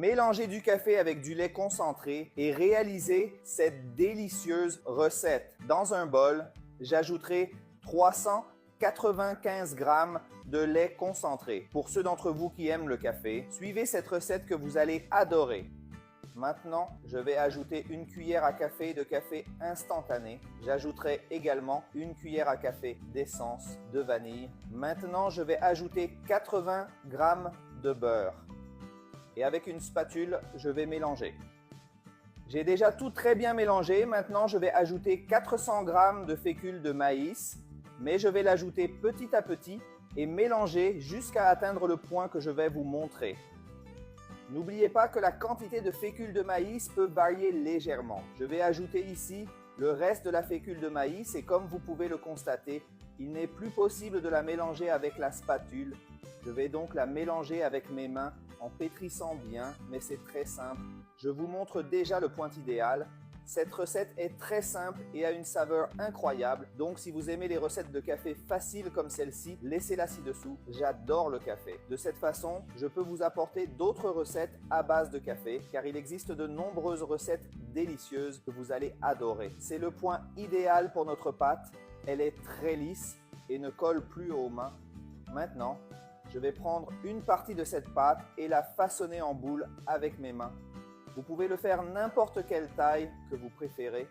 Mélangez du café avec du lait concentré et réalisez cette délicieuse recette. Dans un bol, j'ajouterai 395 g de lait concentré. Pour ceux d'entre vous qui aiment le café, suivez cette recette que vous allez adorer. Maintenant, je vais ajouter une cuillère à café de café instantané. J'ajouterai également une cuillère à café d'essence de vanille. Maintenant, je vais ajouter 80 g de beurre. Et avec une spatule, je vais mélanger. J'ai déjà tout très bien mélangé. Maintenant, je vais ajouter 400 g de fécule de maïs, mais je vais l'ajouter petit à petit et mélanger jusqu'à atteindre le point que je vais vous montrer. N'oubliez pas que la quantité de fécule de maïs peut varier légèrement. Je vais ajouter ici le reste de la fécule de maïs et comme vous pouvez le constater, il n'est plus possible de la mélanger avec la spatule. Je vais donc la mélanger avec mes mains en pétrissant bien, mais c'est très simple. Je vous montre déjà le point idéal. Cette recette est très simple et a une saveur incroyable. Donc si vous aimez les recettes de café faciles comme celle-ci, laissez-la ci-dessous. J'adore le café. De cette façon, je peux vous apporter d'autres recettes à base de café car il existe de nombreuses recettes délicieuses que vous allez adorer. C'est le point idéal pour notre pâte. Elle est très lisse et ne colle plus aux mains. Maintenant, je vais prendre une partie de cette pâte et la façonner en boule avec mes mains. Vous pouvez le faire n'importe quelle taille que vous préférez.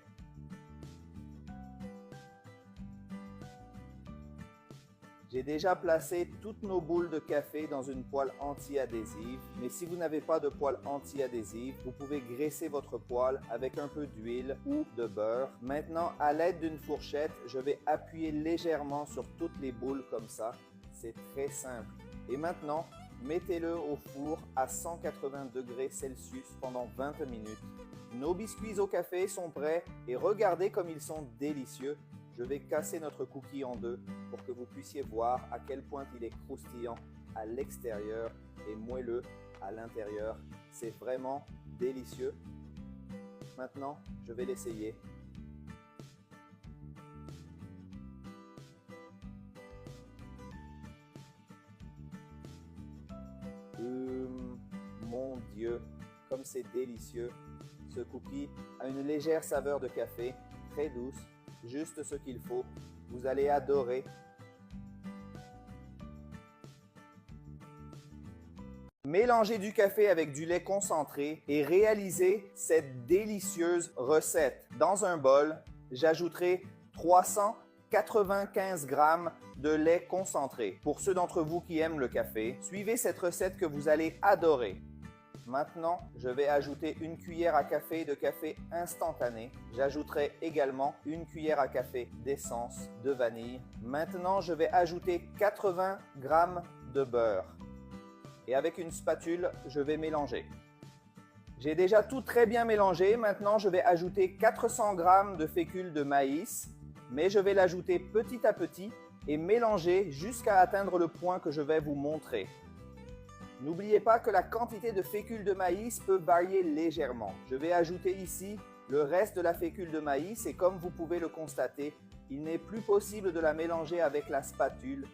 J'ai déjà placé toutes nos boules de café dans une poêle anti-adhésive, mais si vous n'avez pas de poêle anti-adhésive, vous pouvez graisser votre poêle avec un peu d'huile ou de beurre. Maintenant, à l'aide d'une fourchette, je vais appuyer légèrement sur toutes les boules comme ça. C'est très simple. Et maintenant, mettez-le au four à 180 degrés Celsius pendant 20 minutes. Nos biscuits au café sont prêts et regardez comme ils sont délicieux. Je vais casser notre cookie en deux pour que vous puissiez voir à quel point il est croustillant à l'extérieur et moelleux à l'intérieur. C'est vraiment délicieux. Maintenant, je vais l'essayer. Mon Dieu, comme c'est délicieux. Ce cookie a une légère saveur de café, très douce, juste ce qu'il faut. Vous allez adorer. Mélangez du café avec du lait concentré et réalisez cette délicieuse recette. Dans un bol, j'ajouterai 395 g de lait concentré. Pour ceux d'entre vous qui aiment le café, suivez cette recette que vous allez adorer. Maintenant, je vais ajouter une cuillère à café de café instantané. J'ajouterai également une cuillère à café d'essence de vanille. Maintenant, je vais ajouter 80 g de beurre. Et avec une spatule, je vais mélanger. J'ai déjà tout très bien mélangé. Maintenant, je vais ajouter 400 g de fécule de maïs, mais je vais l'ajouter petit à petit et mélanger jusqu'à atteindre le point que je vais vous montrer. N'oubliez pas que la quantité de fécule de maïs peut varier légèrement. Je vais ajouter ici le reste de la fécule de maïs et comme vous pouvez le constater, il n'est plus possible de la mélanger avec la spatule.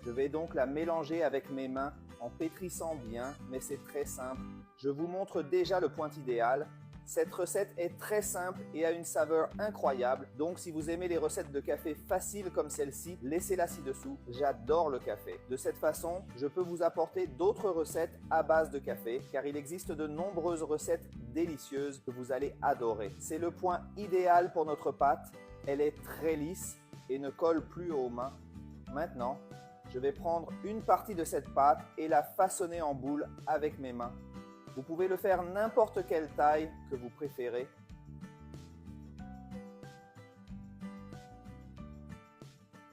Je vais donc la mélanger avec mes mains en pétrissant bien, mais c'est très simple. Je vous montre déjà le point idéal. Cette recette est très simple et a une saveur incroyable. Donc si vous aimez les recettes de café faciles comme celle-ci, laissez-la ci-dessous. J'adore le café. De cette façon, je peux vous apporter d'autres recettes à base de café car il existe de nombreuses recettes délicieuses que vous allez adorer. C'est le point idéal pour notre pâte. Elle est très lisse et ne colle plus aux mains. Maintenant, je vais prendre une partie de cette pâte et la façonner en boule avec mes mains. Vous pouvez le faire n'importe quelle taille que vous préférez.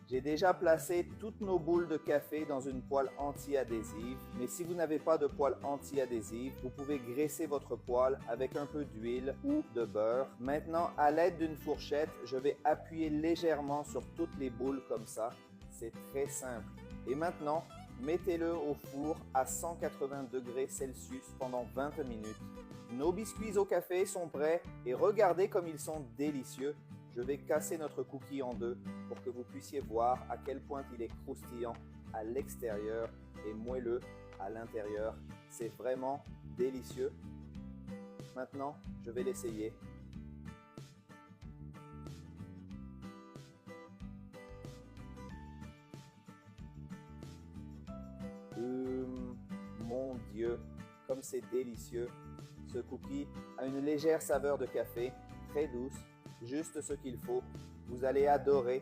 J'ai déjà placé toutes nos boules de café dans une poêle anti-adhésive, mais si vous n'avez pas de poêle anti-adhésive, vous pouvez graisser votre poêle avec un peu d'huile ou de beurre. Maintenant, à l'aide d'une fourchette, je vais appuyer légèrement sur toutes les boules comme ça. C'est très simple. Et maintenant, mettez-le au four à 180 degrés Celsius pendant 20 minutes. Nos biscuits au café sont prêts et regardez comme ils sont délicieux. Je vais casser notre cookie en deux pour que vous puissiez voir à quel point il est croustillant à l'extérieur et moelleux à l'intérieur. C'est vraiment délicieux. Maintenant, je vais l'essayer. Mon Dieu, comme c'est délicieux. Ce cookie a une légère saveur de café, très douce, juste ce qu'il faut. Vous allez adorer.